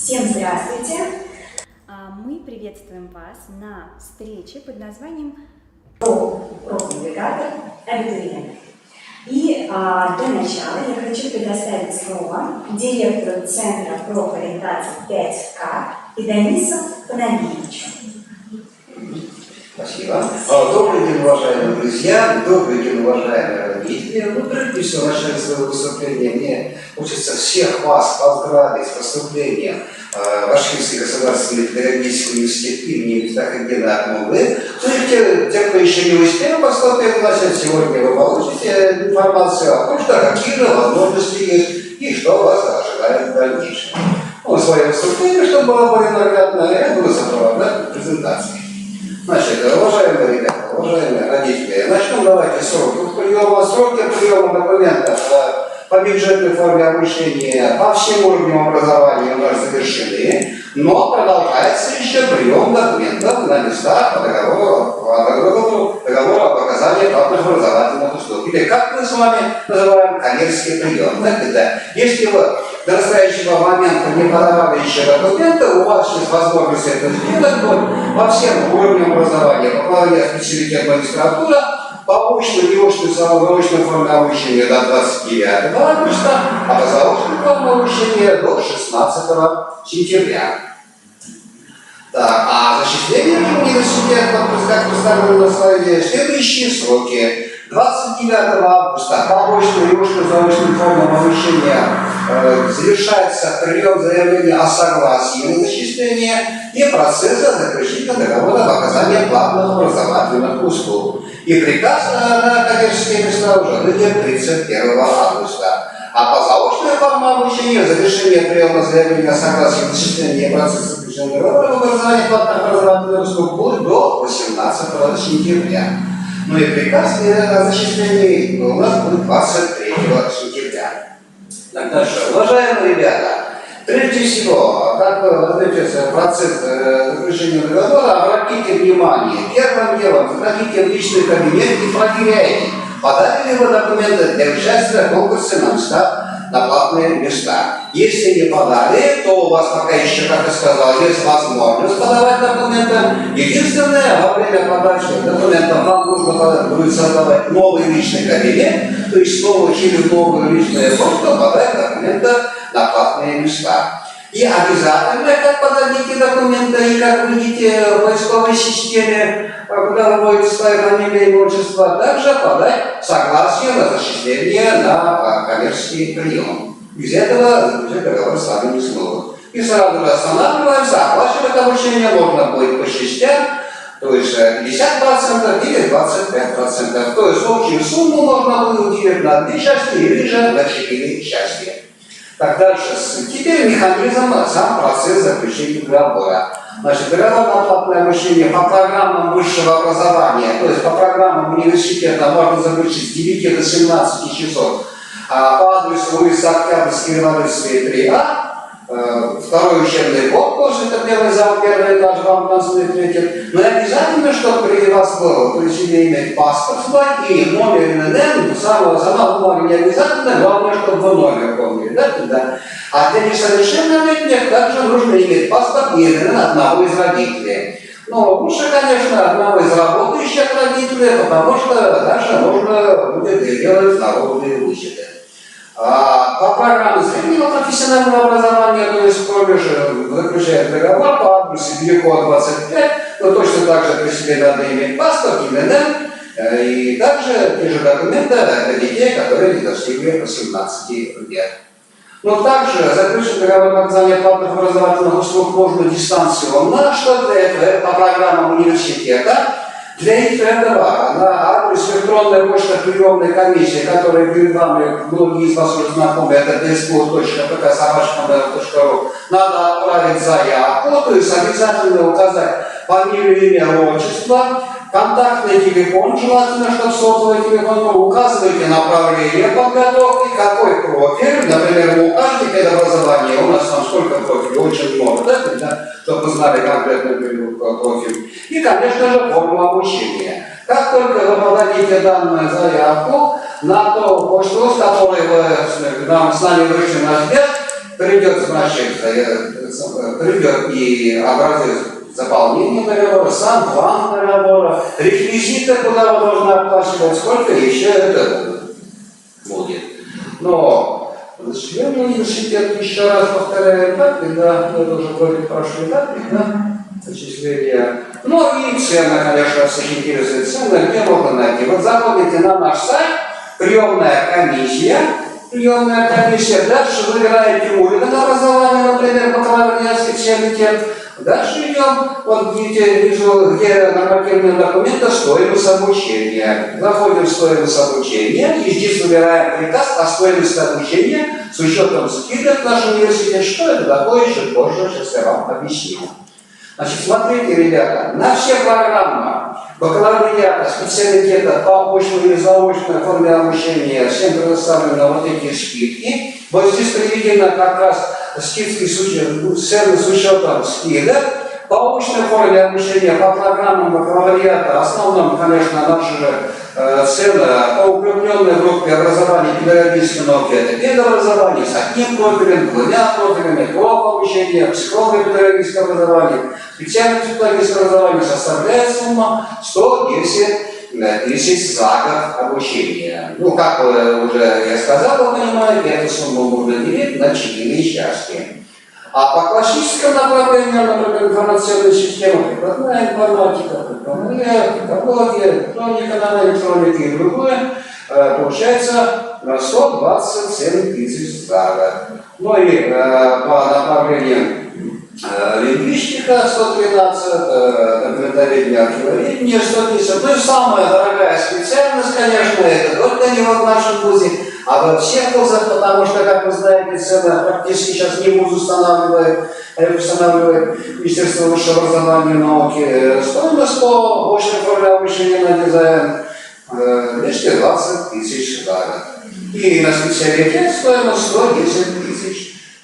Всем здравствуйте! Мы приветствуем вас на встрече под названием «Профнавигатор абитуриент». И для начала я хочу предоставить слово директору Центра профориентации 5К Денису Панагиевичу. Спасибо. Добрый день, уважаемые друзья, добрый день, уважаемые родители. Прежде всего, в начале своего выступления мне хочется всех вас поздравить с поступлением в Башкирский государственный педагогический университет имени Мифтаха Ахмады. Ну и те, кто еще не успел поступить, значит, сегодня вы получите информацию о том, что какие же возможности есть и что вас ожидает в дальнейшем. Свое выступление, чтобы было более наглядно, я буду сопровождать презентацией. Значит, уважаемые ребята, уважаемые родители, начнем давайте сроки приема. Сроки приема документов по бюджетной форме обучения по всем уровням образования у нас завершены, но продолжается еще прием документов на местах по договору об оказании платных образовательных услуг. Или как мы с вами называем коммерческий прием. Это если вы до настоящего момента не подавали еще документы, у вас есть возможность это сделать по всем уровням образования. Бакалавриат, специалитет, магистратура, по очной и очной заочной форме обучения до 29 августа, а по заочной форме обучения до 16 сентября. Так, а зачисление в университет, как представлено на слайде, следующие сроки. 29 августа по очной и очно-заочной формам обучения завершается прием заявления о согласии на зачисление и процесса заключения договора об оказании платных образовательных услуг. И приказ на коммерческие места уже выйдет 31 августа. А по заочной форме обучения завершение приема заявления о согласии на зачисление и процесса заключения договора об оказании платных образовательных услуг будет до 18 сентября. Ну и приказ о зачислении у нас будет 23 сентября. Так, дальше. Уважаемые ребята, прежде всего, как назначается процесс заключения договора, обратите внимание, первым делом заходите в личный кабинет и проверяйте, подали ли вы документы для участия в конкурсе на места, на платные места. Если не подали, то у вас пока еще, как я сказал, есть возможность подавать документы. Единственное, во время подачи документов вам нужно будет создавать новый личный кабинет, то есть снова через новую личную почту подать документы на платные места. И обязательно, как подадите документы и как видите в поисковой системе, куда вы будете ставить фамилию и отчество, также подать согласие на зачисление на коммерческий прием. Без этого заключить договор с вами не смогут. И сразу же останавливаемся, оплачивать обучение можно будет по частям, то есть 50% или 25%. То есть общую сумму можно будет уделить на 2 части или же на 4 части. Так, дальше. Теперь механизм, сам процесс заключения договора. Значит, договор на платное обучение по программам высшего образования, то есть по программам университета можно заключить с 9 до 17 часов. По адресу улица Октябрьской революции 3А, второй учебный год, тоже это первый зал, первый этаж, вам танцует ветер. Но обязательно, чтобы при вас было, то есть иметь паспорт и номер ИНН, сама бумага не обязательно, главное, чтобы вы номер помнили. Да? А для несовершеннолетних также нужно иметь паспорт и ИНН одного из родителей. Но лучше, конечно, одного из работающих родителей, потому что дальше можно будет делать налоговые вычеты. По программе среднего профессионального образования, то есть колледж заключает договор по адресу Белякова 25, но точно так же при себе надо иметь паспорт, ИНН, и также те же документы для детей, которые не достигли 18 лет. Но также заключить договор на оказание платных образовательных услуг можно дистанционно, что для этого по программам университета. Для этого на адрес электронной почты приемной комиссии, которая перед вами, многие из вас уже знакомы, это dspo.pk@mail.ru, надо отправить заявку, то есть обязательно указать фамилию, имя, отчество, контактный телефон, желательно, чтобы сотовый телефон, указывайте направление подготовки, какой профиль, например, вы укажете педобразование, у нас там сколько профилей, очень много, да, чтобы вы знали конкретный профиль. И, конечно же, форму обучения. Как только вы подадите данную заявку на ту почту, с которой вы с нами вышли на связь, придет, значит, придет и образец заполнения договора, сам план договора, реквизиты, куда вы должны оплачивать, сколько еще это будет. Но Член университета, еще раз повторяю, этапы, да, это уже вроде прошли этапы, да, зачисления. Ну и цены, конечно, всех интересует цены, где можно найти. Вот заходите на наш сайт, приемная комиссия, дальше выбираете уровень образования, например, бакалавриат, специалитет. Дальше идем, вот видите, вижу, где нормативные документы, стоимость обучения. Заходим в стоимость обучения, и здесь выбираем приказ о стоимости обучения с учетом скидок в нашем университете. Что это такое, еще позже, сейчас я вам объясню. Значит, смотрите, ребята, на все программы бакалавриата, специалитета по очной или заочной форме обучения всем предоставлены вот эти скидки. Вот здесь приведено как раз скидки цены с учетом скидок. По очной форме обучения, по программам бакалавриата, основном, конечно, наши цены по укрепленной группе образования педагогической науки, это педобразование с одним профилем, двумя профилями, профобучение, психолого-педагогическое образование, специальное педагогическое образование составляет сумма 110 тысяч за год обучения. Ну, как уже я сказал, вы понимаете, эту сумму можно делить на 4 части. А по классическому направлению, например, информационная система, прикладная информатика, психология, электроника, наноэлектроника и другое, получается 127 тысяч за год. Ну и по направлению лингвистика 113, документоведение, архивоведение 110. Ну и самая дорогая специальность, конечно, это только не в нашем вузе, а во всех вузах, потому что, как вы знаете, цены практически сейчас не вуз устанавливает Министерство высшего образования и науки. Стоимость по очной форме обучения на дизайн 220 тысяч за год. И на специалитет стоимость 110 тысяч.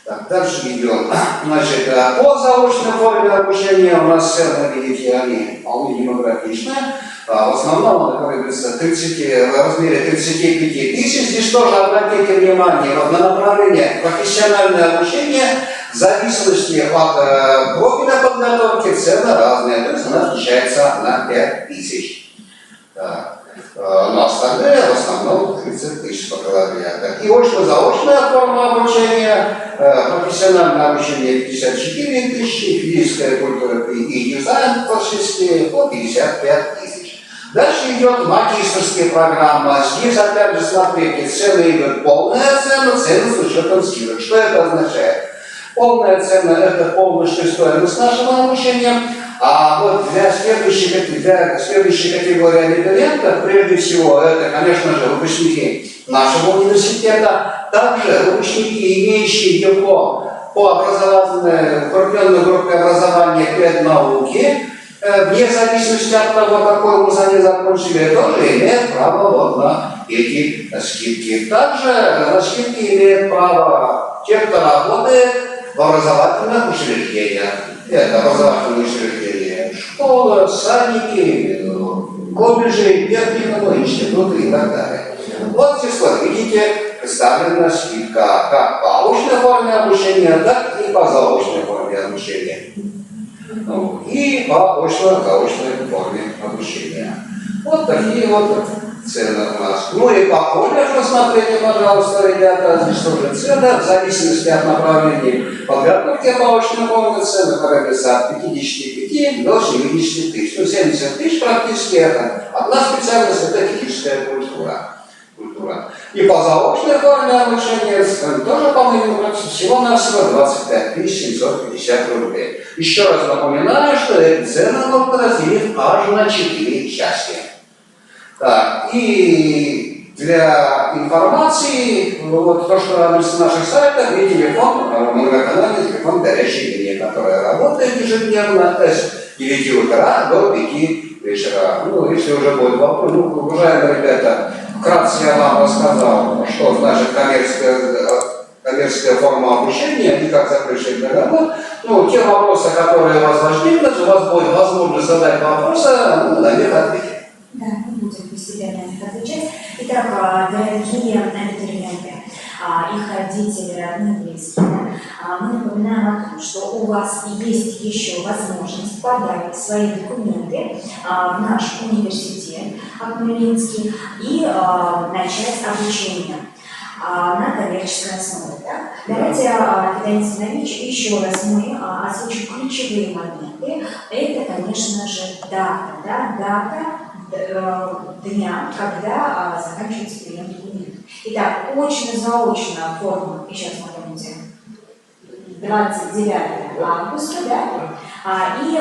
Так, дальше идем. Значит, по заочной форме обучения у нас цены, видите, они вполне демократичные. В основном, как говорится, в размере 35 тысяч. Здесь тоже обратите внимание вот, на направление профессиональное обучение. В зависимости от профиля подготовки цены разные. То есть она отличается на 5 тысяч. Но остальные в основном 30 тысяч бакалавриата. И очно-заочная форма обучения, профессиональное обучение 54 тысячи, физическая культура и дизайн по 6, по 55 тысяч. Дальше идет магистерская программа. Здесь опять же смотрите, цены идут полная цена, цены с учетом скидок. Что это означает? Полная цена – это полностью стоимость нашего обучения. А вот для следующей категории абитуриентов, прежде всего, это, конечно же, выпускники нашего университета, также выпускники, имеющие диплом по образовательной, укрепленной группе образования педнауки, вне зависимости от того, какой вуз они закончили, тоже имеют право вот на эти скидки. Также на скидки имеют право те, кто работает в образовательных учреждениях. Это образовательные учреждения, школы, садики, колледжи, техникумы, институты и так далее. Вот здесь, вот видите, представлена скидка как по очной форме обучения, так и по заочной форме обучения. Ну, и по очно-заочной форме обучения. Вот такие вот цены у нас. Ну и по колледжу смотрите, пожалуйста, ребята, здесь тоже цены, в зависимости от направлений подготовки по очной форме цены колеблются от 55 до 70 тысяч. Ну, 70 тысяч практически это одна специальность, это физическая культура. И по заочной форме обучения тоже, по-моему, всего-навсего 25 750 рублей. Еще раз напоминаю, что эти цены можно разделить аж на 4 части. Так, и для информации, вот то, что на наших сайтах, и телефон, многоканальный телефон горячей линии, которая работает ежедневно с 9 утра до 5 вечера. Ну, если уже будет вопрос, ну, уважаемые ребята, вкратце я вам рассказал, что значит коммерческая форма обучения и как заключить договор. Ну, те вопросы, которые у вас возникнут, у вас будет возможность задать вопросы, мы на них ответим. Да, мы будем постепенно на них отвечать. Итак, дорогие абитуриенты, их родители, родные, близкие, мы напоминаем о том, что у вас есть еще возможность подать свои документы в наш университет Акмолинский и начать обучение на коммерческой основе. Да? Давайте, Леонид Зинович, еще раз мы озвучим ключевые моменты. Это, конечно же, дата, да? Дата дня, когда заканчивается прием документов. Итак, очно-заочная форма, сейчас напомните, 29 августа, да? И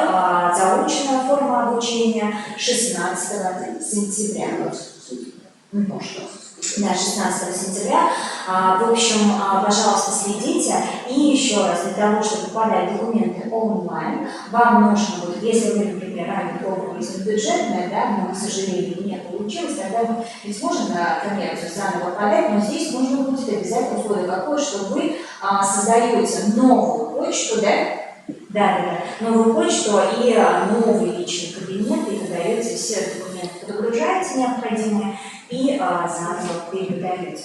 заочная форма обучения 16 сентября. Да, 16 сентября. В общем, пожалуйста, следите. И еще раз, для того, чтобы подать документы онлайн, вам нужно будет, если вы, например, ранее пробовали бюджетное, да, но, к сожалению, не получилось, тогда мы не сможем на коммерцию заново подать, но здесь нужно будет обязательно условие какое, что вы создаете новую почту, да, новую почту и новый личный кабинет, и подаете все документы, подгружаете необходимые и заново передаете.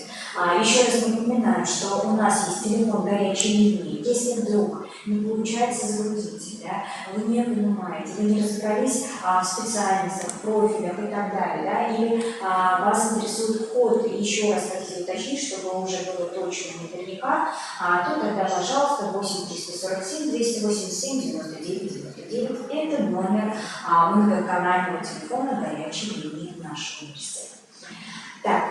Еще раз напоминаю, что у нас есть телефон горячей линии. Если вдруг не получается загрузить, да, вы не понимаете, вы не разобрались в специальностях, в профилях и так далее, да, или вас интересует вход, и еще раз хотите уточнить, чтобы уже было точно наверняка, то тогда, пожалуйста, 8 347 287 99 99. Это номер многоканального телефона горячей линии нашего университета. Так,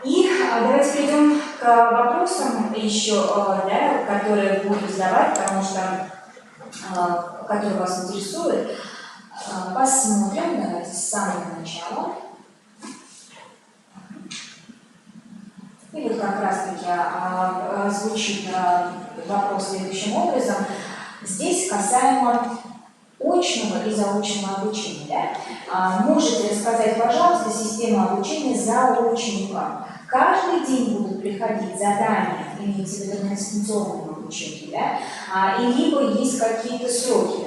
и давайте перейдем к вопросам еще, да, которые буду задавать, потому что, которые вас интересуют. Посмотрим, давайте с самого начала. И вот как раз-таки звучит вопрос следующим образом. Здесь касаемо очного и заочного обучения. Да? Можете рассказать, пожалуйста, систему обучения заочника? Каждый день будут приходить задания, имеется в виду на дистанционном обучении, да? И либо есть какие-то сроки.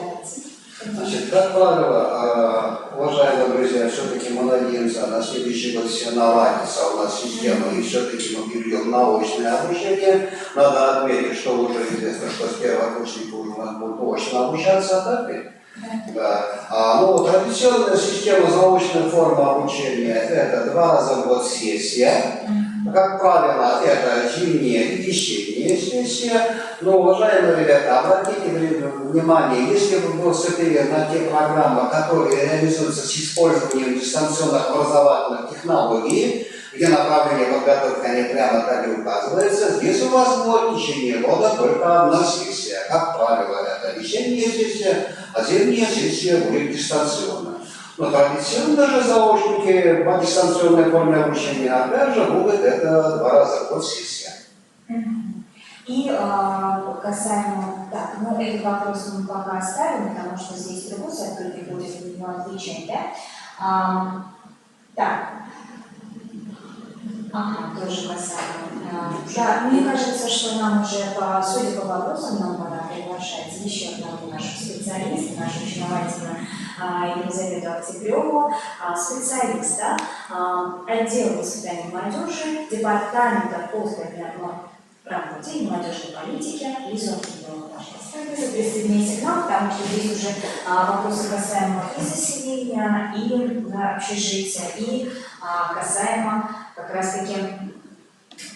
Значит, как правило, уважаемые друзья, все-таки мы надеемся на следующий год все наладится у нас система, и все-таки мы перейдем на очное обучение. Надо отметить, что уже известно, что с первокурсника уже у нас будут очно обучаться, так ведь? Да. Ну, традиционная система заочной формы обучения – это 2 раза в год сессия. Как правило, это зимняя и весенняя сессия. Но, уважаемые ребята, обратите внимание, если вы поступили на те программы, которые реализуются с использованием дистанционных образовательных технологий, где направление подготовки не прямо так и указывается, здесь у вас будет в течение года только одна сессия. Как правило, это весенняя сессия, а зимняя сессия будет дистанционная. Но традиционно же заочники по дистанционной форме обучения опять же будут это 2 раза в год сессия. И касаемо, так, ну этот вопрос мы пока оставим, потому что здесь другой сотрудник будет на него отвечать, да? Так. Тоже касаемо. Да, мне кажется, что нам уже, судя по вопросам, нам пора приглашать еще одного нашего специалиста, нашу очаровательную Елизавету Октябреву, специалиста отдела воспитания молодежи, департамента по работе и молодежной политики Лизу Октябреву, пожалуйста. Присоединяйтесь к нам, потому что здесь уже вопросы касаемо и заселения, и общежития, и касаемо как раз-таки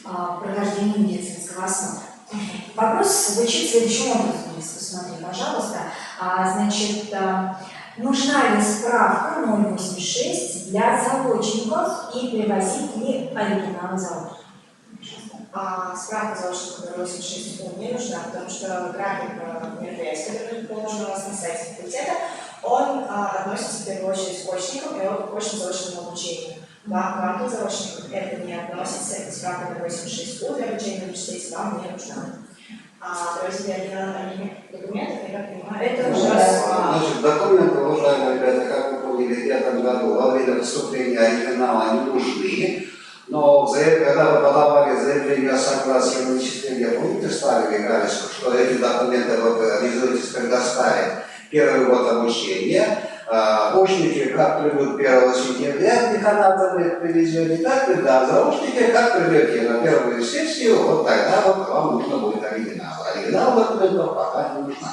прохождения медицинского осмотра. Вопрос звучит следующим образом, если посмотрите, пожалуйста. Значит, нужна ли справка 086 для заочников и привозить ли оригинал заочников? Справка заочника 086 не нужна, потому что график мероприятий, который положен у вас на сайте факультета, он относится в первую очередь к очникам и к очно-заочному обучению. Вам к заочникам это не относится, это справка 086 для обучения в университете вам не нужна. Привозить оригинальные документы, я так понимаю, это уже... Значит, документы, уважаемые ребята, как вы поняли, в 2005 году во время выступления оригинала не нужны. Но когда вы подавали заявление о согласии на вычисление, помните, ставили галочку, что эти документы вы обязуетесь предоставить первый год обучения, Очники как придут 1 сентября, деканата вы их привезете, так и да, заочники как придете на первую сессию, вот тогда вот вам нужно будет оригинал. Оригинал документов пока не нужна.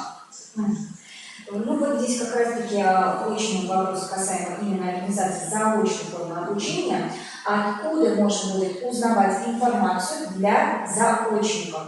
Ну вот здесь как раз-таки очень вопрос касаемо именно организации заочной формы обучения. Откуда можно будет узнавать информацию для заочников?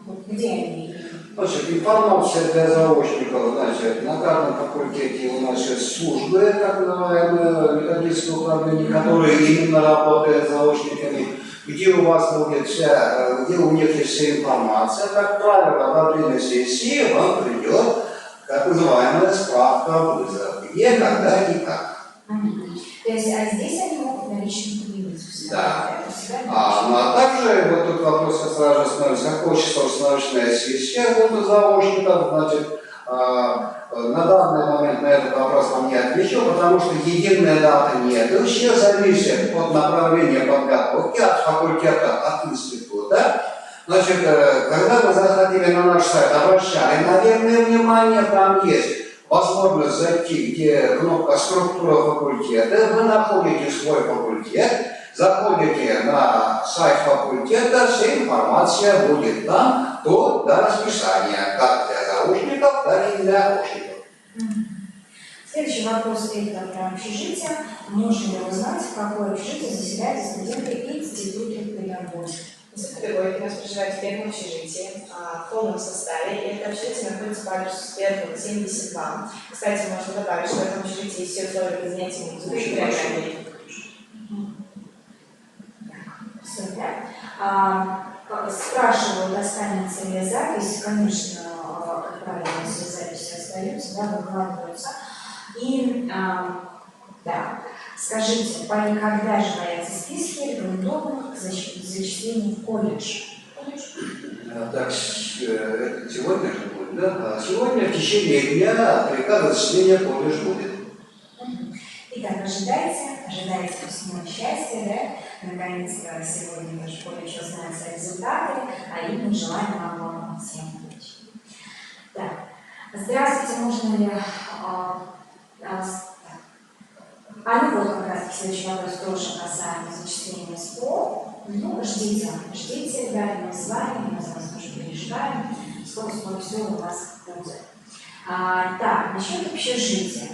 Вот где они? Значит, информация для заочников, значит, на каждом факультете у нас есть службы, так называемые, методическое управление, которые именно работают с заочниками, где у вас будет вся, где у них есть вся информация, как правило, во время сессии вам придет так называемая справка вызов, где, когда и как. То есть, здесь они могут на личном кабинете Да. Ну а также вот тут вопрос сразу же становится, какое число установочная сессия будет заочников, значит, на данный момент на этот вопрос вам не отвечу, потому что единой даты нет. И все зависит от направления подготовки, от факультета, от института. Значит, когда вы заходили на наш сайт, обращали, наверное, внимание, там есть возможность зайти, где кнопка «Структура факультета», вы находите свой факультет, заходите на сайт факультета, вся информация будет там до расписания, как для заочников, так и для очников. Следующий вопрос – это про общежитие. Можно ли узнать, в какое общежитие заселяются студенты института педагогики? Институт педагогики у нас проживает в первом общежитии в полном составе, и это общежитие находится по адресу Светлого, 72. Кстати, можно добавить, что в этом общежитии есть все условия для занятий музыкой и программой. Спрашивают, останется ли запись. Конечно, как правило, все записи остаются, да, выкладываются. И, да, скажите, когда же появятся списки рекомендованных к зачислению в колледж? Так, это сегодня же будет, да? Сегодня в течение дня приказ зачисления в колледж будет. Итак, ожидайте всего счастья, да? Наконец-то сегодня наш колледж узнает свои результаты, а и мы желаем вам всем удачи. Так, здравствуйте, можно ли... ну вот как раз следующий вопрос тоже касаемо зачисления СПО. Ну, ждите, ребята, мы с вами, мы за вас тоже переживаем, сколько все у вас будет. Так, насчет общежития.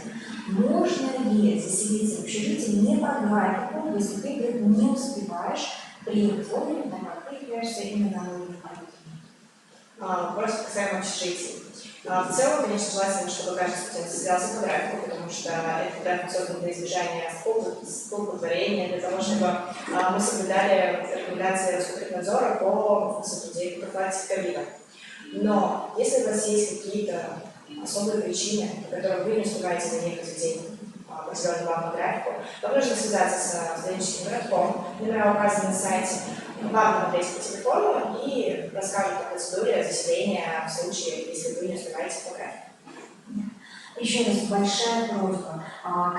Можно ли заселиться в общежитие не по графику, если ты не успеваешь приехать вовремя, так как ты являешься именно на уровне? Вопрос касаемо общежитий. В целом, конечно, желательно, чтобы каждый студент заселялся по графику, потому что этот график создан для избежания столпотворения, для того, чтобы мы соблюдали рекомендации Роскомнадзора по соблюдению профилактики ковида. Но если у вас есть какие-то особые причины, по которым вы не успеваете заехать в день определенный вам по графику, то нужно связаться с студенческим городком, номера указаны на сайте, вам набрать по телефону и расскажут о процедуре заселения в случае, если вы не успеваете по графику. Еще раз большая просьба.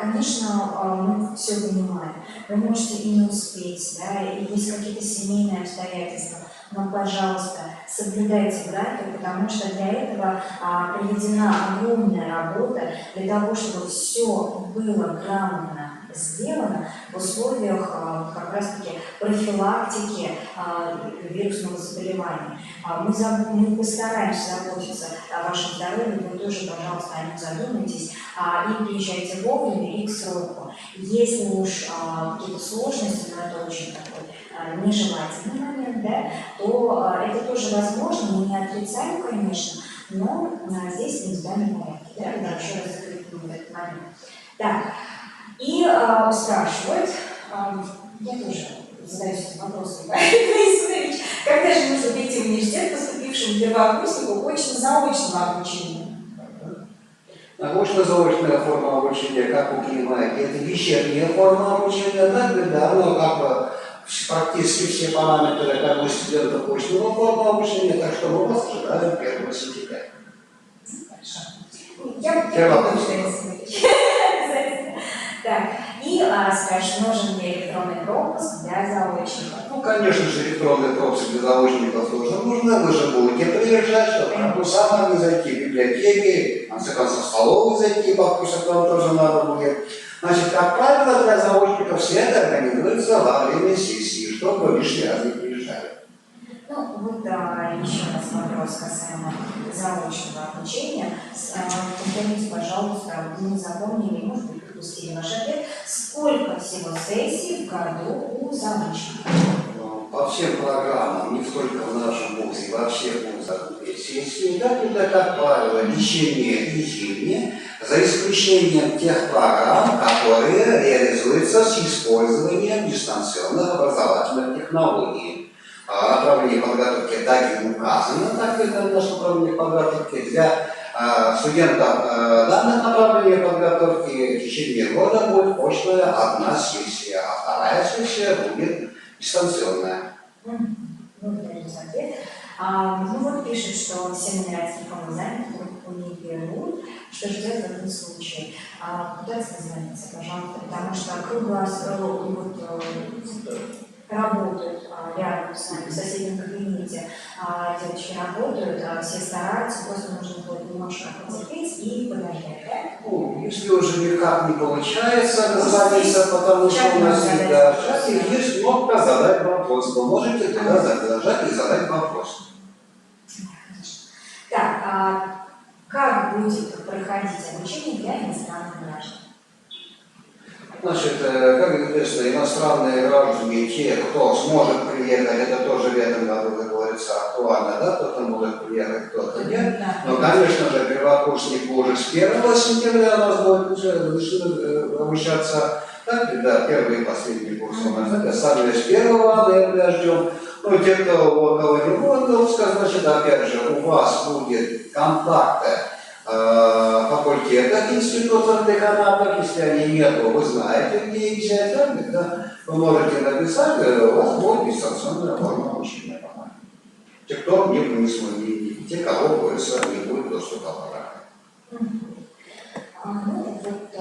Конечно, мы все понимаем. Вы можете и не успеть, да, и есть какие-то семейные обстоятельства. Но, пожалуйста, соблюдайте график, потому что для этого проведена огромная работа для того, чтобы все было грамотно сделано в условиях как раз-таки профилактики вирусного заболевания. Мы постараемся заботиться о вашем здоровье, вы тоже, пожалуйста, о нем задумайтесь и приезжайте вовремя и к сроку. Если уж какие-то сложности, но это очень такой нежелательный момент, да, то это тоже возможно, мы не отрицаем, конечно, но здесь в индивидуальном порядке. Да, еще раз закрепим этот момент. Так, и спрашивают, я тоже задаюсь этим вопросом, когда же нужно прийти в университет поступившему первокурснику очно-заочного обучения? Очно-заочная форма обучения, как вы понимаете, это вечерняя форма обучения, да, но как бы практически все параметры как бы студентов очного формы обучения, так что мы вас ожидаем 1 сентября. Я буду Так, и скажешь, нужен ли электронный пропуск для заочников? Ну, конечно же, электронный пропуск для заочников тоже нужно. Вы же будете приезжать, чтобы пропусками зайти в библиотеки, в конце концов, в столовую зайти, покушать вам тоже надо будет. Значит, как правило, для заочников все это организуется во время сессии, чтобы лишний раз не приезжали. Ну, вот еще раз вопрос касаемо заочного обучения. Повторите, пожалуйста, вы не запомнили, может быть, пропустили ваш ответ. Сколько всего сессий в году у заочников? По всем программам, не только в нашем вузе, во всех вузах сессии, это, как правило, вечерние и зимние, за исключением тех программ, которые реализуются с использованием дистанционных образовательных технологий. Направление подготовки так и указано, так и наше направление подготовки для студентов данных направлений подготовки в течение года будет очная одна сессия, а вторая сессия будет дистанционная. Благодарю за ответ. Ну вот пишет, что всем нравится никому занято, трубку не берут. Что же делать в этом случае? Куда созвониться, пожалуйста, потому что работают рядом с нами, в соседнем кабинете, девочки работают, все стараются, просто нужно будет немножко потерпеть и подождать, да? Ну, если уже никак не получается дозвониться, потому что у нас есть кнопка «Задать вопрос», вы можете туда нажать и задать вопрос. Так, как будет проходить обучение для иностранных граждан? Значит, как известно, иностранные граждане, те, кто сможет приехать, это тоже в этом году, как говорится, актуально, да, кто-то может приехать, кто-то нет. Но, конечно же, первокурсники уже с 1 сентября у нас будут обучаться, так, да, первый и последний курс у нас, это сами с 1 ноября ждем. Ну, те, кто около него отпуска, значит, опять же, у вас будет контакты факультетах, институтах, деканатах, если они нету, вы знаете, где их взять, да? Вы можете написать, у вас будет дистанционная форма обучения. Те, кто не смогли, те, кого не будет доступа к программе. Ну, вот по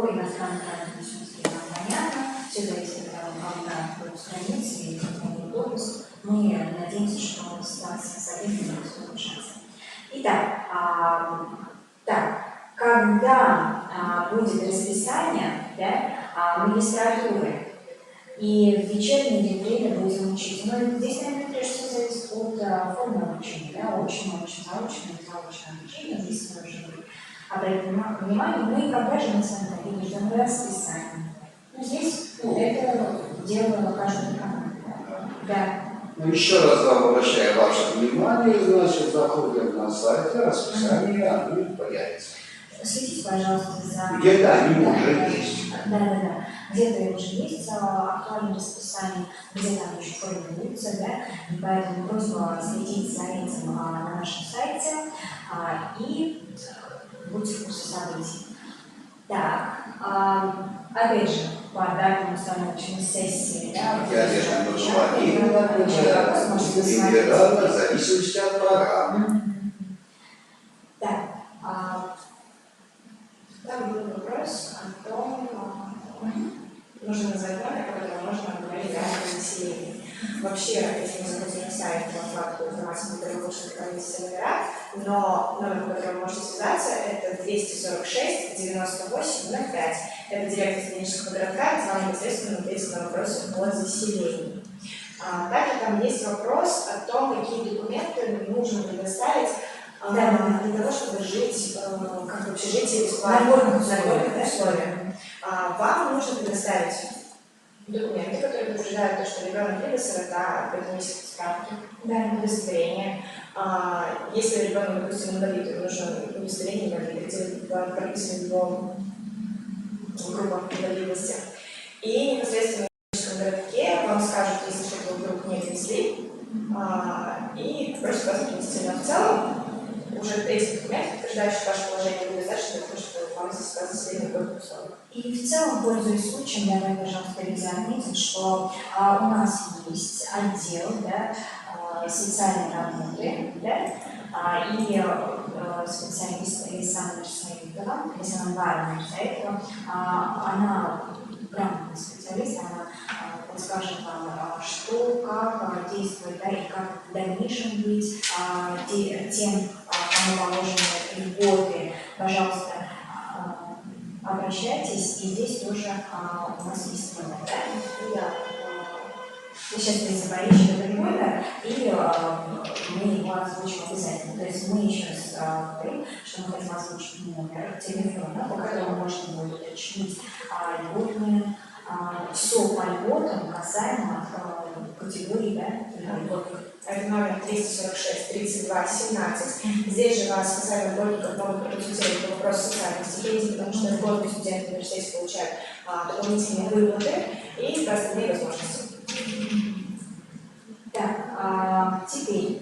иностранным гражданам понятно, все зависит от того, когда будут страницы и допуск. Мы надеемся, что ситуация со временем будет улучшаться. Итак, когда будет расписание, да, магистратуры, и в вечернее время будем учить. Но здесь, наверное, прежде всего зависит от формы обучения, да, очное, заочное обучение, здесь тоже обратите внимание, мы когда же мы с вами говорили, ждем расписание. Но здесь это дело каждого команды. Да. Ну, еще раз обращаю ваше внимание, значит, заходим на сайт, расписание, оно появится. Следите, пожалуйста, за... Где-то они уже есть. Да. Где-то уже есть актуальное расписание, где-то оно еще формируется, да, и поэтому просьба следить за этим на нашем сайте и будьте в курсе событий. Так, опять же, по датам установочной сессии, да, индивидуально, в зависимости от программы. Так, там был вопрос о том, нужно назвать номер, по которому можно говорить о населении. Вообще, если мы заходим на сайт, по факту информации, которую можно хранить все номера, но номер, по которому можете связаться, это 246 98 05. Это директор студенческого городка, звонит непосредственно ответит на вопросы о заселении. Также там есть вопрос о том, какие документы нужно предоставить для того, чтобы жить как в общежитии бесплатно, в условиях. Вам нужно предоставить документы, которые подтверждают то, что ребенок либо сирота, поэтому есть справки, удостоверение. Если ребенок, допустим, инвалид, то нужно удостоверение инвалида, где прописаны его группа инвалидности. И непосредственно в студенческом городке вам скажут, если что-то вдруг не внесли, и просят вас принести. Но в целом уже эти документы, подтверждающие ваше положение, будет достаточно для того, чтобы вам заселили в группу условий. И в целом, пользуясь случаем, давай, пожалуйста, Лиза, отметим, что у нас есть отдел, да, социальной работы, да, специалист Александра Саидова, Александра Ивановна Саидова, она грамотный специалист, она подскажет вам, что, как действовать, да, и как в дальнейшем быть тем, кому положены льготы. Пожалуйста, обращайтесь, и здесь тоже у нас есть номер, да? Вы сейчас призываете года, и мы его озвучим обязательно. То есть мы еще раз говорим, что мы хотим озвучить номер телефона, по которому можно будет уточнить льготные, все по льготам касаемо категории, да, льготных. Это номер 346 32 17. Здесь же вас касаемо льготников могут проконсультировать по вопросу социальных стипендий, потому что льготные студенты в университете получают дополнительные выплаты и просто две возможности. Так, теперь,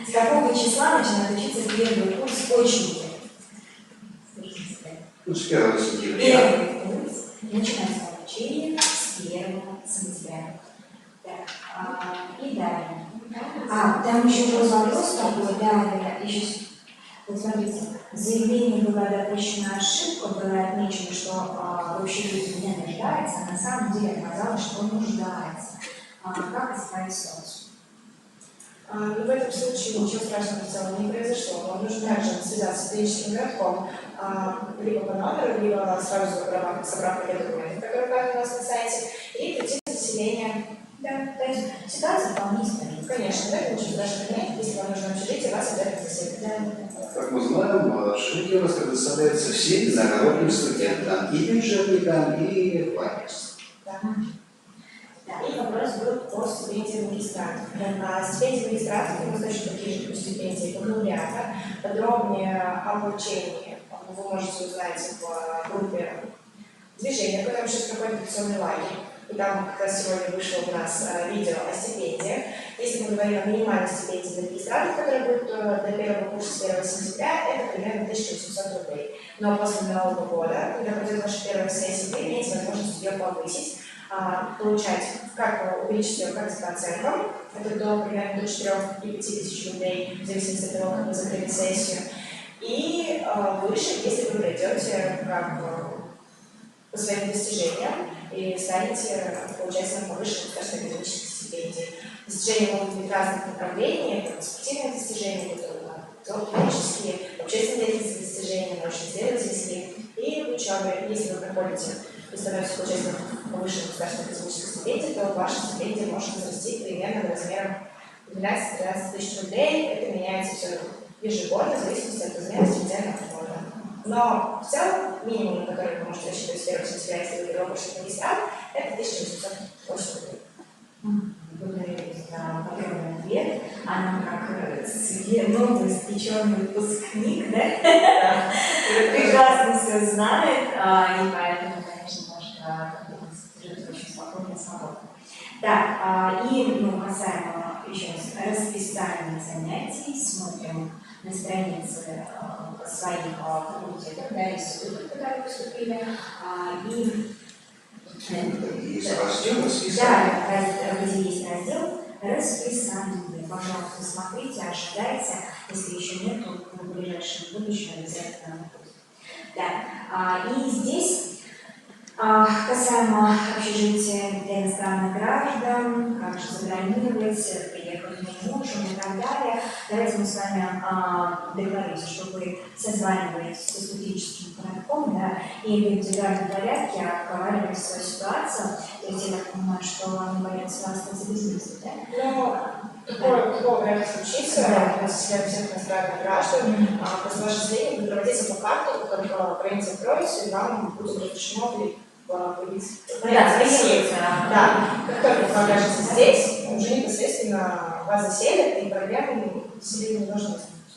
с какого числа начинает учиться первый курс очники? Ну, с 1 сентября. Первый курс начинается обучение с 1 сентября. Так, и далее. Там еще был вопрос такой, да, еще. Вот смотрите, в заявлении была допущена ошибка, было отмечено, что в общежитии не нуждается, а на самом деле оказалось, что он нуждается. Как исправить ситуацию? В этом случае ничего страшного в целом не произошло. Вам нужно также связаться с клиническим городком, либо по номеру, либо сразу собрав все документы, которые указаны у нас на сайте, и прийти на заселение. Да, то есть ситуация вполне исправится. Конечно, да, ничего страшного нет. Если вам нужно общежитие, вас обязательно заселят. Да. Как мы знаем, жилище предоставляется всем иногородним студентам, и бюджетникам, и платникам. Да. И вопрос был по стипендиям магистратов. Стипендии магистратов у нас точно такие же стипендии бакалавриата. Подробнее об обучении вы можете узнать в группе движения, в котором сейчас проходит лекционный лагерь. И там как раз сегодня вышло у нас видео о стипендиях. Если мы говорим о минимальной стипендии для магистратов, которая будет до первого курса с 1 сентября, это примерно 1800 рублей. Но после Нового года, когда пройдет ваша первая сессия, вы имеете возможность ее повысить, получать, как увеличить ее как по оценкам, это до примерно до 4 и 5 тысяч рублей, в зависимости от того, как вы закрыли сессию, и выше, если вы пройдете как по своим достижениям и станете получателем повышенных государственных академических стипендий. Достижения могут быть разных направлений, это спортивные достижения, творческие, общественные деятельности достижения, научно-исследовательские и в учебе. Если вы проходите и становитесь получателем повышенных государственных академических стипендий, то ваша стипендия может возрасти примерно размером 12-13 тысяч рублей. Это меняется все ежегодно, в зависимости от размера стипендиального фонда. Но в целом минимум, на который вы можете рассчитывать с 1 сентября, если вы первый курсный магистрат, это 1808 рублей. Благодарю за подробный ответ. Она как новоиспеченный выпускник, да? Прекрасно все знает, и поэтому, конечно, может очень спокойно и свободно. Так, и касаемо еще раз расписания занятий, смотрим на странице своих факультетов, да, институтов, которые поступили, и Есть раздел расписания. да, где есть раздел расписание. Пожалуйста, смотрите, ожидайте, если еще нет, то в ближайшем будущем обязательно будет. Да, и здесь касаемо общежития для иностранных граждан, как же забронировать, приехать не можем и так далее. Давайте мы с вами договоримся, что вы созваниваетесь с студенческим городком, да, и в индивидуальном порядке обговариваете свою ситуацию. То есть я так понимаю, что они боятся вас остаться без места, да? Ну, такого вряд ли случится, если всех иностранных граждан, просто ваше заселение будет проводиться по карту, как границы откроются, и вам будет разрешено появиться. Да, как только вы окажетесь здесь, уже непосредственно вас заселят, и проблем заселения не должно возникнуть.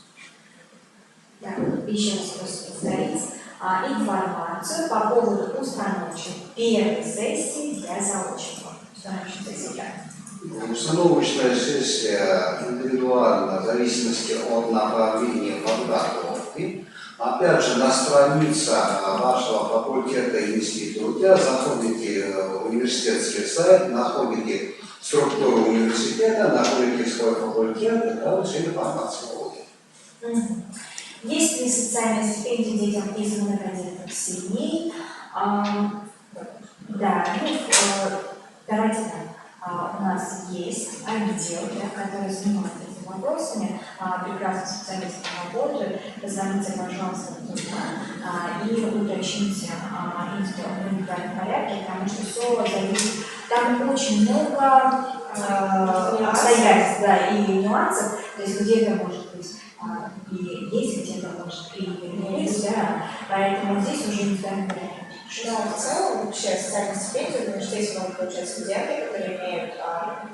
Да, еще раз просто повторить информацию по поводу установочной первой сессии для заочников. Установочная сессия. Установочная сессия индивидуально в зависимости от направления подготовки. Опять же, на странице вашего факультета и института заходите в университетский сайт, находите структуру университета, находите свой факультет, это уже информациология. Есть ли социальные стипендии детям из многодетных семей? Да, давайте так. У нас есть отдел, который занимается этими вопросами, прекрасно специалисты работают. Позвоните, пожалуйста, туда и уточните индивидуальном порядке, потому что все зависит. Там очень много обстоятельств, да, и нюансов, то есть где-то может быть и есть, где-то может и не есть, да, поэтому здесь уже индивидуальный порядок. Но в целом вообще социальные стипендии в университете могут получать студенты, которые имеют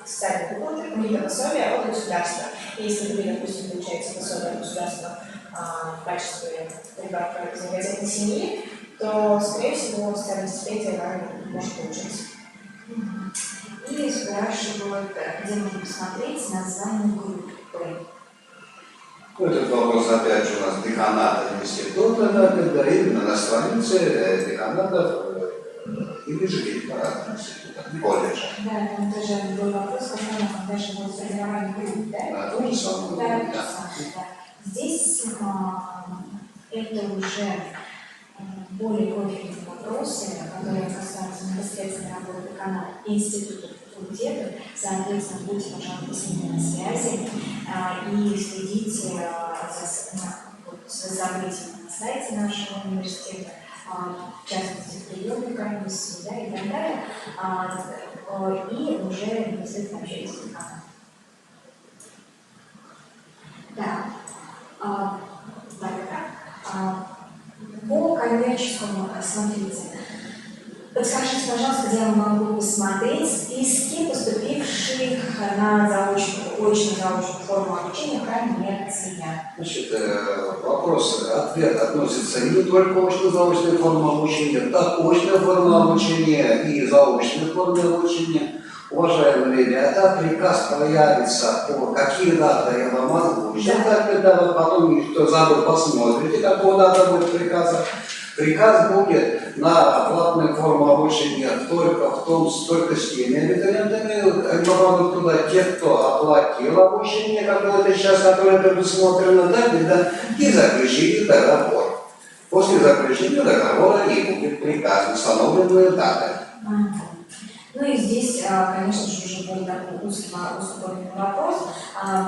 социальные выплаты, какие-то пособия от государства. И если вы, допустим, получаете пособие от государства в качестве ребенка из многодетной семьи, то, скорее всего, социальные стипендии вам может получиться. И спрашивают, где можно посмотреть название группы. Этот вопрос опять же у нас деканата института, да, когда именно на странице деканатов или же директората института, колледжа. Да, там тоже был вопрос, когда же будет формирование групп, да? Да, то же самое. Да, да. Здесь это уже более профильные вопросы, которые касаются непосредственно работы деканата института факультета. Соответственно, будьте, пожалуйста, с ними на связи и следите за событиями на сайте нашего университета, в частности, в приемной комиссии, да, и так далее, и уже непосредственно общайтесь с деканом. Да. По коммерческому, смотрите, подскажите, пожалуйста, где я могу посмотреть списки поступивших на очно-заочную форму обучения коммерция. Значит, ответ относится не только к очно-заочной форме обучения, так очная форма обучения и заочной форме обучения. Уважаемые ребята, приказ появится по какие даты я вам озвучу, когда потом никто забыл, посмотрите, какого дата будет приказа. Приказ будет на платную форму обучения только с теми абитуриентами, попадут туда те, кто оплатил обучение, какое-то сейчас, которое предусмотрено, да, и заключили договор. После заключения договора и будет приказ, установленные даты. Ну и здесь, конечно же, уже будет такой узкий вопрос.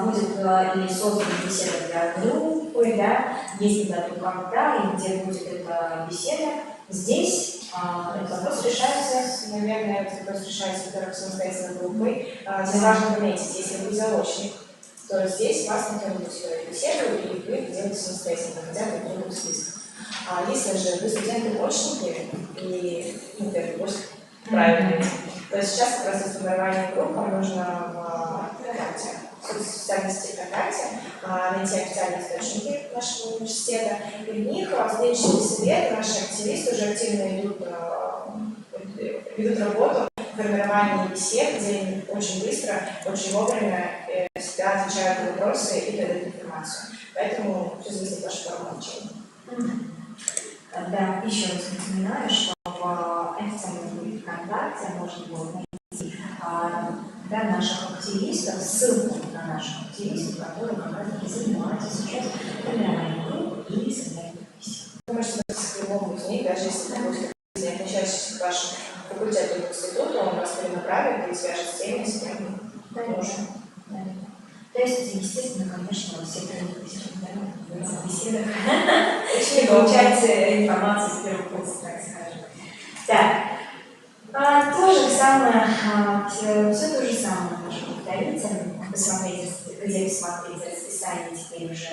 Будет или создана беседа для группы, да, если да, то когда и где будет эта беседа. Здесь этот вопрос решается, наверное, этот вопрос решается, во-первых, самостоятельной группой. Здесь важно пометить, если вы заочник, то здесь вас никто не будет устроить беседу, и вы это делаете самостоятельно, хотя бы в другом списке. А если же вы студенты-очники, и первый курс правильно, то сейчас как раз для формирования группы нужно в социальной сети ВКонтакте найти официальные источники нашего университета, и в них в следующий совет наши активисты уже активно ведут работу в формировании бесед, где они очень быстро, очень вовремя всегда отвечают на вопросы и дают информацию. Поэтому все зависит от вашего обучения. Да, еще раз напоминаю, что в официальном группе ВКонтакте можно было найти наших активистов, ссылку на наших активистов, которые как раз таки занимаются сейчас формированием групп и созданием бесед. Вы можете относиться к любому из них, даже если вы будете относящийся к вашему факультету или институту, он вас перенаправит и свяжет с теми, с кем нужно. То есть, естественно, конечно, все в беседах и получается информация с первого курса, так скажем. Так, то же самое, все то же самое можно повторить, посмотреть, где посмотреть расписание теперь уже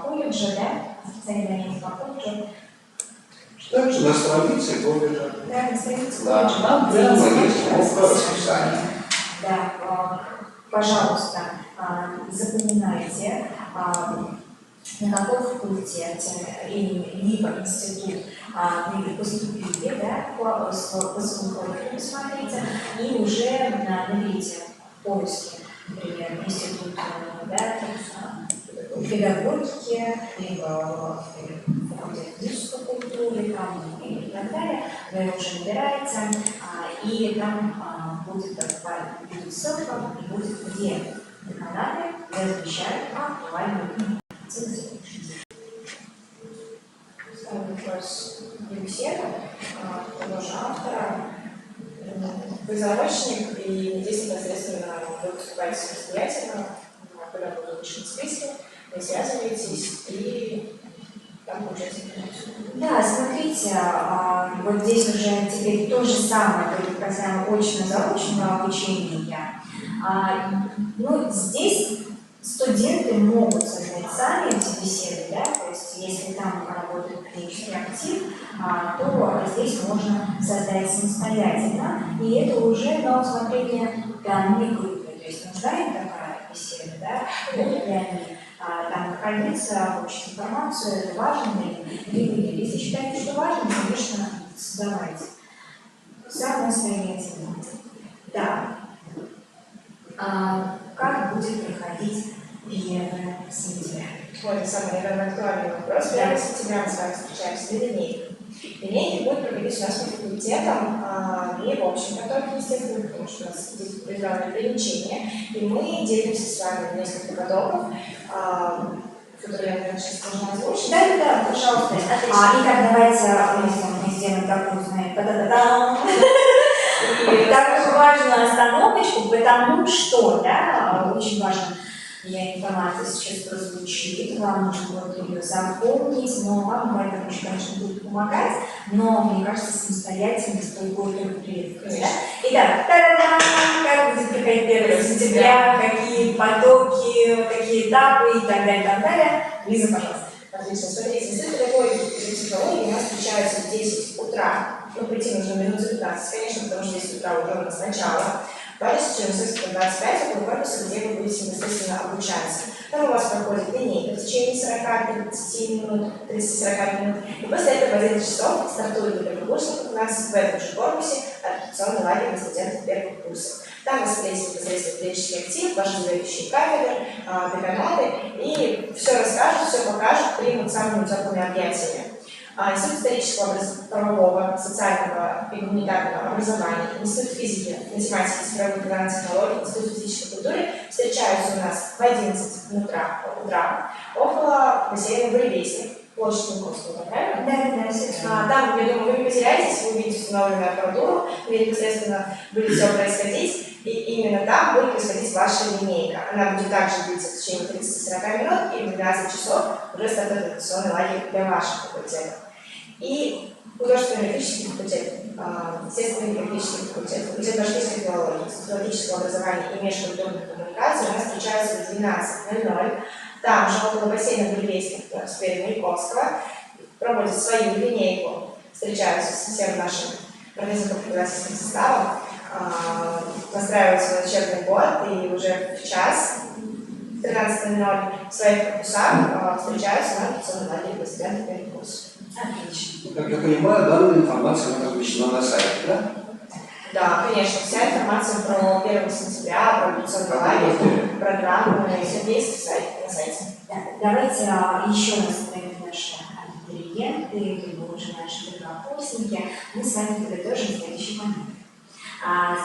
колледжа, да, специальное по колледжу. Также на странице колледжа. Да, на странице Да, колледжа. там прямо есть кнопка расписания. Да, пожалуйста, запоминайте, на какой факультете либо институт вы поступили, да, по своему профилю посмотрите, и уже наберите в поиске, например, институт, да, педагогики, либо факультет физической культуры, там, и так далее, вы уже набираете, и там будет ссылка и будет, где деканаты размещают актуальную информацию. Вопрос Алексея, того же автора. Вы заочник и здесь непосредственно вы выступаете самостоятельно, когда вы вышли в списке, вы связываетесь и там получается информацию. Да, смотрите, вот здесь уже теперь то же самое, будет касаемо очно-заочного обучения. Ну, здесь студенты могут создать сами эти беседы, да, то есть если там работает клинический актив, то здесь можно создать самостоятельно, и это уже на усмотрение данной группы, то есть нужна им такая беседа, да, будут ли они там находиться, получить информацию, это важно или нет. Если считаете, что важно, конечно, создавайте. Самостоятельно. Да. Как будет проходить 1 сентября? Вот, это самый, наверное, актуальный вопрос. 1 сентября мы с вами встречаемся на линейке. Линейки будут проходить у нас по факультетам, и в общем потоке, естественно, потому что у нас здесь определенные ограничения, и мы делимся с вами в несколько потоков, которые я, наверное, сейчас должна озвучить. Да, пожалуйста. Итак, давайте мы сделаем такую, знаете, та-та-та-та. Такую важную остановочку, потому что, да, очень важно, информация сейчас прозвучит, вам нужно будет ее запомнить, но вам в этом еще, конечно, будет помогать, но, мне кажется, самостоятельность будет только приветствовать. Да? Итак, как будет проходить 1 сентября, какие потоки, какие этапы и так далее, Лиза, пожалуйста. Отлично. Смотрите, институт педагогики и технологий у нас встречаются в 10 утра. Ну, прийти нужно минут за 15, конечно, потому что 10 утра уже у нас начало. Дальше через 25 около корпуса, где вы будете непосредственно обучаться. Там у вас проходит линейка в течение 40-30 минут, 30-40 минут. И после этого в 11 часов стартует для прогульщиков у нас в этом же корпусе адаптационный лагерь для студентов первых курсов. Там вас встретит непосредственно клинический актив, ваши заведующие кафедры, деканаты, и все расскажут, все покажут, примут самыми теплыми объятиями. Институт исторического, правового, социального и гуманитарного образования, Институт физики, математики, цифровых и нанотехнологий, Институт физической культуры встречаются у нас в 11 утра около бассейна «Буревестник», площадь Маяковского, правильно? Да, там, я думаю, вы не потеряетесь, вы увидите установленную аппаратуру, где непосредственно будет все происходить, и именно там будет происходить ваша линейка. Она будет также длиться в течение 30-40 минут, и в 12 часов уже стартует адаптационный лагерь для ваших факультетов. И художественно-лирический факультет, естественный лирический факультет, факультет башкирской филологии, социологического образования и межкультурных коммуникаций у нас встречаются в 12:00. Там же около бассейна «Буревестник» в сквере Маяковского проводят свою линейку, встречаются со всем нашим профессорско-преподавательским составом, настраиваются на учебный год и уже в час в 13:00 в своих корпусах встречаются на адаптационном лагере для студентов первых курсов. Отлично. Как я понимаю, данная информация размещена на сайте, да? Да, конечно, вся информация про 1 сентября, про адаптационный лагерь, программу, все есть на сайте. Да, давайте еще раз, наши абитуриенты, либо уже наши первокурсники, мы с вами подытожим следующий момент.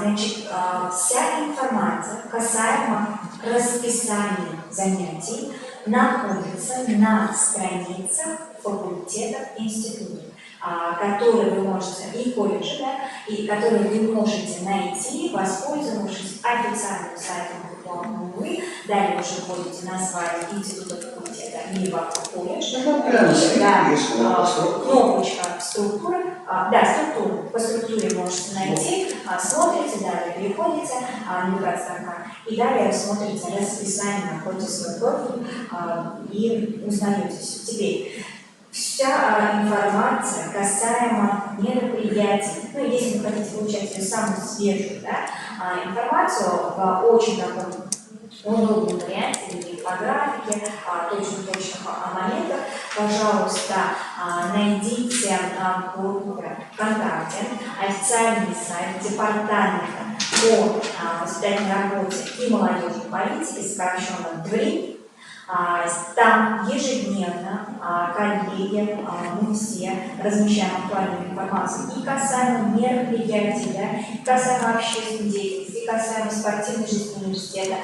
Значит, вся информация касаемо расписания занятий находится на страницах факультетов института, которые вы можете, и колледжи, да, и которые вы можете найти, воспользовавшись официальным сайтом диплома УВИ. Далее уже входите на сайт института факультета, либо колледж. Кнопочка структуры. Структуру. По структуре можете найти, смотрите, далее переходите, навигация строка, и далее смотрите расписание, находите свой профиль и узнаете все. Теперь вся информация касаемо мероприятий, ну, если вы хотите получать ее самую свежую, да, информацию в очень таком удобном варианте, или по графике, точных моментах, пожалуйста, найдите в группе ВКонтакте официальный сайт департамента по воспитательной работе и молодежной политике, сокращенно ДВРИ. Там ежедневно коллеги, мы все размещаем актуальную информацию и касаемо мероприятий, да, и касаемо общественной деятельности, и касаемо спортивной жизни университета, и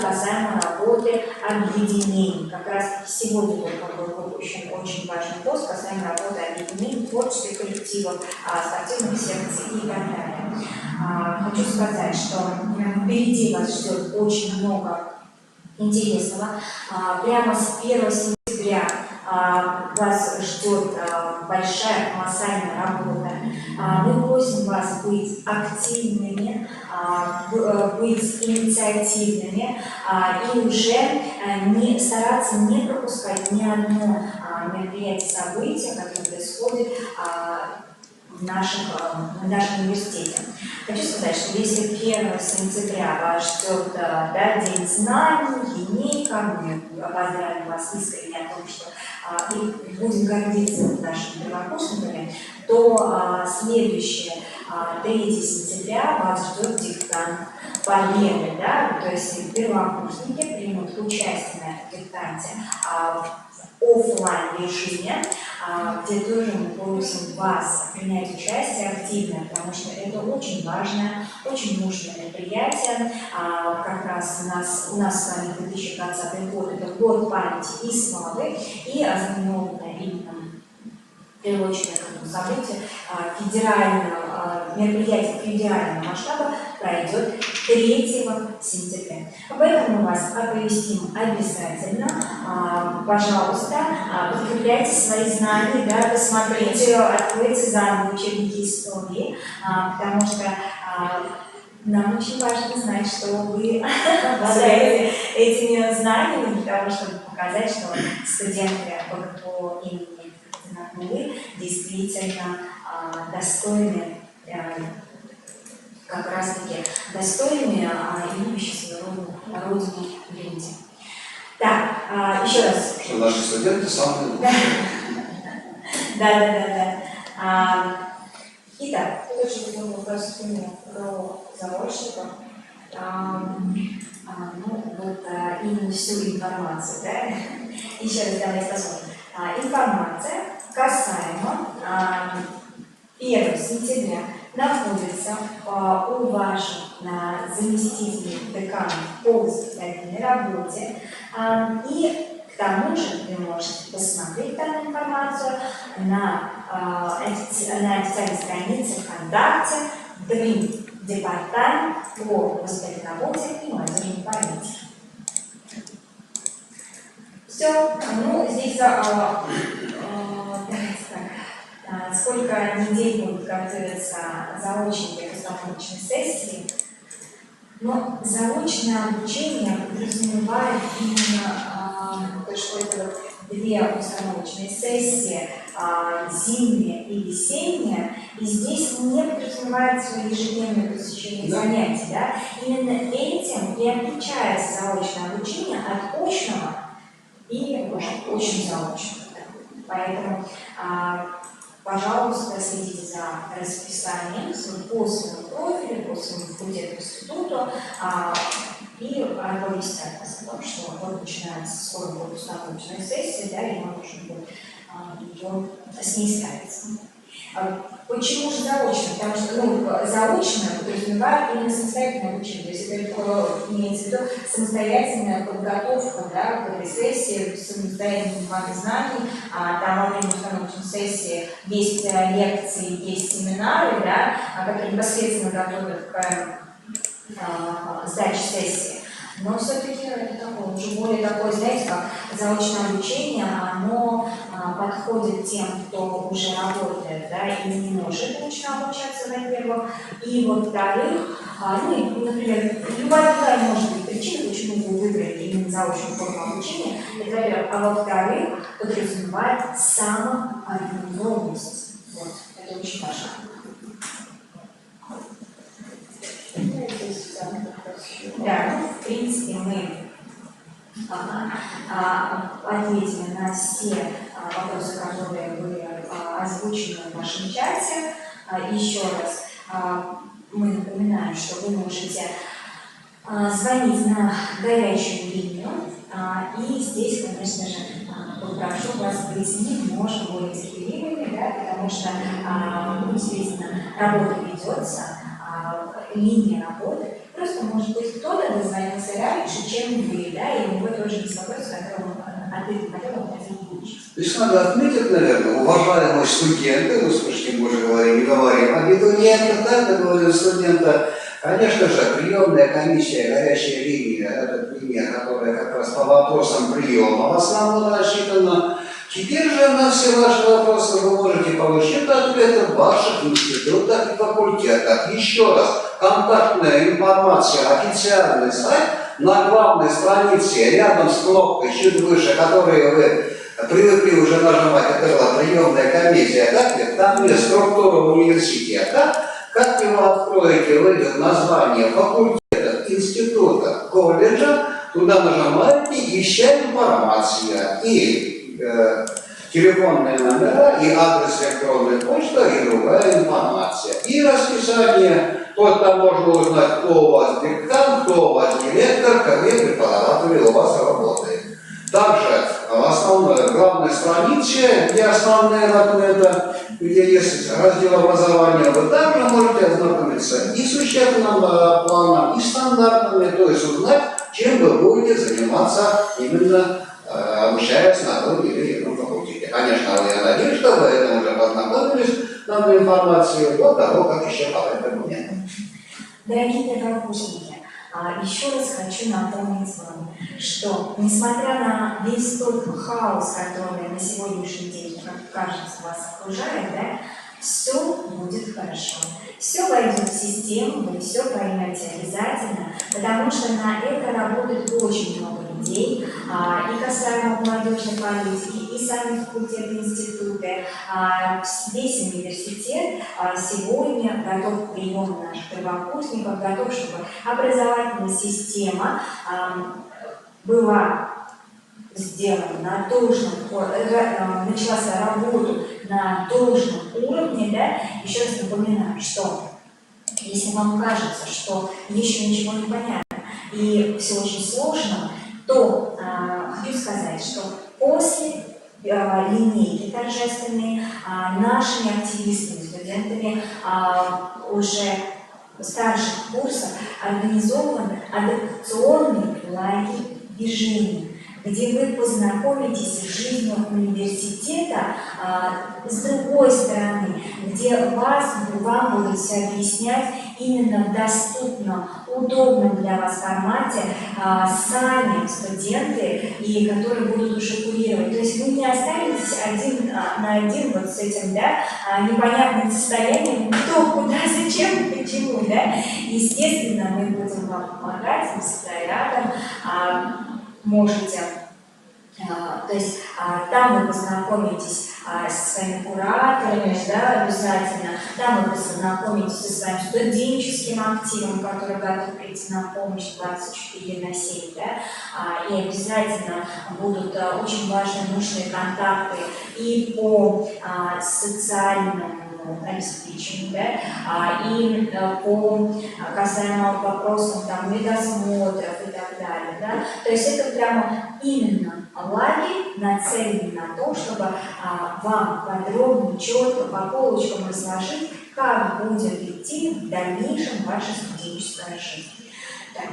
касаемо работы объединений. Как раз сегодня только был выпущен очень важный пост касаемо работы объединений, творческих коллективов, спортивных секций и так далее. Хочу сказать, что впереди вас ждет очень много интересного. Прямо с 1 сентября вас ждет большая, колоссальная работа. Мы просим вас быть активными, быть инициативными и уже стараться не пропускать ни одно мероприятие, событие, которое происходит в нашем университете. Хочу сказать, что если 1 сентября вас ждет День знаний, линейка, мы поздравим вас искренне о том, что и будем гордиться нашими первокурсниками, то следующее, 3 сентября, вас ждет диктант победы, да? То есть первокурсники примут участие на этом диктанте в офлайн режиме, где тоже мы просим вас принять участие активно, потому что это очень важное, очень нужное мероприятие. Как раз у нас с вами 2020 год, это год памяти и славы, и ознаменованное именем приуроченное к этому событию мероприятие федерального масштаба пройдет 3 сентября. Об этом мы вас оповестим обязательно. Пожалуйста, подкрепляйте свои знания, да, посмотрите, откройте заново учебники истории, потому что нам очень важно знать, что вы обладаете этими знаниями, для того, чтобы показать, что студенты по имени вы действительно достойны, как раз-таки достойны и любящие свою родину люди. Так, еще раз. Что наши студенты самые лучшие. Да. Итак, Тут очень много вопросов именно про заочников. именно всю информацию, да? Еще раз давайте посмотрим. Информация касаемо 1 сентября находится у ваших заместителей декана по воспитательной работе. И к тому же вы можете посмотреть данную информацию на официальной странице ВКонтакте ДРИ, департамент по воспитательной работе и молодежной политике. Все, здесь сколько недель будут готовиться заочники к постановочной сессии. Но заочное обучение подразумевает именно то, что это 2 установочные сессии, зимняя и весенняя, и здесь не подразумевается ежедневное посещение занятий. Да? Именно этим и отличается заочное обучение от очного и очень заочного. Поэтому пожалуйста, следите за расписанием по своему профилю, по своему факультету, институту и оповестят вас о том, что вот начинается скоро будет установочная сессия, да, и мы должны будем с ней справиться. Почему же заочно? Потому что заочно подразумевает именно самостоятельное обучение. То есть это имеется в виду самостоятельная подготовка, да, к этой сессии, самостоятельные планы знаний. Там во время установочной сессии есть лекции, есть семинары, да, которые непосредственно готовят к сдаче сессии. Но все-таки это такое, уже более такое, знаете, как заочное обучение, оно подходит тем, кто уже работает, да, и не может очно обучаться, во-первых. И во-вторых, например, любая другая может быть причина, почему вы выбрали именно заочную форму обучения, это, во-первых, а во-вторых, подразумевает самоорганизованность. Вот, это очень важно. Да, в принципе, мы ответили на все вопросы, которые были озвучены в нашем чате. Еще раз мы напоминаем, что вы можете звонить на горячую линию И здесь, конечно же, попрошу вас быть немножко более терпеливыми, да, потому что, естественно, работа ведется, линия работы. Просто, может быть, кто-то дозвонился раньше, чем вы, да, и у него тоже беспокойство, от которого он хотел получить. Здесь надо отметить, наверное, уважаемые студенты, мы слышите, мы уже не говорим абитуриенты, да, мы говорим студента. Конечно же, приемная комиссия, горячая линия, это линия, которая как раз по вопросам приема в основном рассчитана. Теперь же на все ваши вопросы вы можете получить ответы в ваших институтах и факультетах. Еще раз, контактная информация, официальный сайт на главной странице, рядом с кнопкой чуть выше, которую вы привыкли уже нажимать, это была приемная комиссия, так? Там есть структура университета. Как его откроете, выйдет название факультета, института, колледжа, туда нажимаете, и вся информация, и телефонные номера, и адрес электронной почты, и другая информация. И расписание, вот там можно узнать, кто у вас декан, кто у вас директор, какие преподаватели у вас работают. Также в основной главной странице, где основные документы, где есть раздел образования, вы также можете ознакомиться и с учебным планом, и стандартными, то есть узнать, чем вы будете заниматься именно обучаясь на том или ином факультете. Конечно, я надеюсь, что вы это уже познакомились с данной информацией до того, как еще подать документы. Дорогие первокурсники, еще раз хочу напомнить вам, что несмотря на весь тот хаос, который на сегодняшний день, как кажется, вас окружает, да, все будет хорошо. Все войдет в систему, вы все поймете обязательно, потому что на это работает очень много людей, и касаемо молодежной политики, и сами факультеты, институты, весь университет сегодня готов к приему наших первокурсников, готов, чтобы образовательная система была сделана на должном, начала свою работу на должном уровне, да. Еще раз напоминаю, что если вам кажется, что еще ничего не понятно и все очень сложно, то хочу сказать, что после линейки торжественной нашими активистами, студентами уже старших курсов организован адаптационный лагерь движения, где вы познакомитесь с жизнью университета с другой стороны, где вам будут все объяснять именно в доступном, удобном для вас формате сами студенты, и которые будут уже курировать. То есть вы не останетесь один на один вот с этим, да, непонятным состоянием, кто, куда, зачем, почему, да. Естественно, мы будем вам помогать, мы всегда рядом. Можете, то есть там вы познакомитесь со своими кураторами, да, обязательно, там вы познакомитесь со своим студенческим активом, который готов прийти на помощь 24/7, да, и обязательно будут очень важные нужные контакты и по социальному обеспечению, да, и по касаемо вопросам там медосмотров и так далее, да. То есть это прямо именно лагерь, нацеленный на то, чтобы вам подробно, четко по полочкам разложить, как будет идти в дальнейшем ваша студенческая жизнь. Так.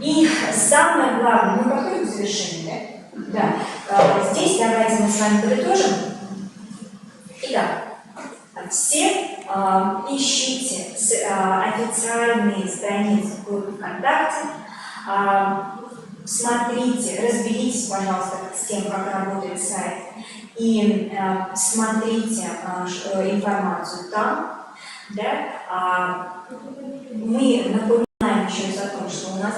И самое главное, мы подходим к завершению, да? Да. Здесь давайте мы с вами подытожим. Итак, все ищите официальные страницы в группе ВКонтакте, смотрите, разберитесь, пожалуйста, с тем, как работает сайт, и смотрите информацию там. Да? Мы напоминаем еще раз о том, что у нас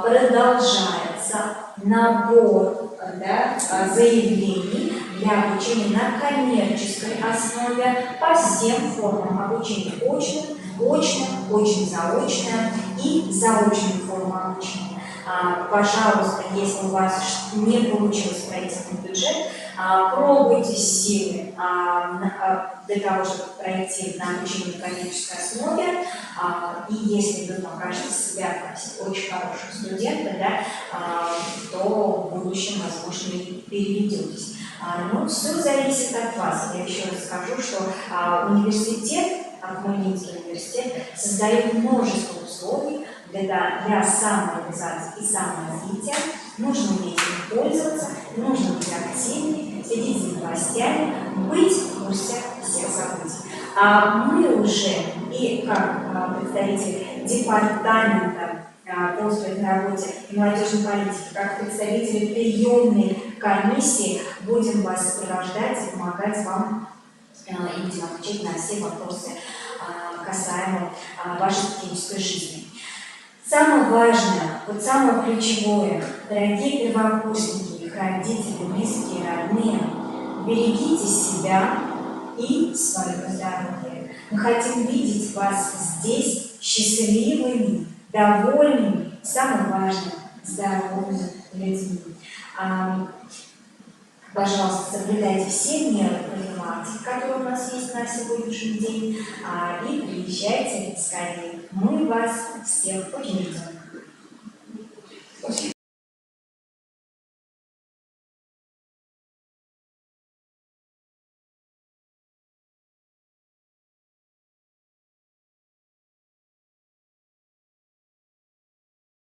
продолжается набор, да, заявлений для обучения на коммерческой основе по всем формам обучения: очным, очным, очно-заочное и заочным формам обучения. Пожалуйста, если у вас не получилось пройти на бюджет, пробуйте силы для того, чтобы пройти на обучение на коммерческой основе. И если вы покажете себя как очень хорошего студента, да, то в будущем, возможно, и переведетесь. Но все зависит от вас. Я еще раз скажу, что университет, Акмолинский университет, создает множество условий для самореализации и саморазвития. Нужно уметь им пользоваться, нужно быть активнее, следить за новостями, быть в курсе всех событий. Мы уже и как представители департамента по успешной работе и молодежной политики, как представители приемной комиссии, будем вас сопровождать и помогать вам и будем отвечать на все вопросы, касаемо вашей студенческой жизни. Самое важное, вот самое ключевое, дорогие первокурсники, их родители, близкие, родные, берегите себя и свое здоровье. Мы хотим видеть вас здесь счастливыми, довольными, самое важное, здоровыми людьми. Пожалуйста, соблюдайте все меры профилактики, которые у нас есть на сегодняшний день, и приезжайте скорее. Мы вас всех очень ждем.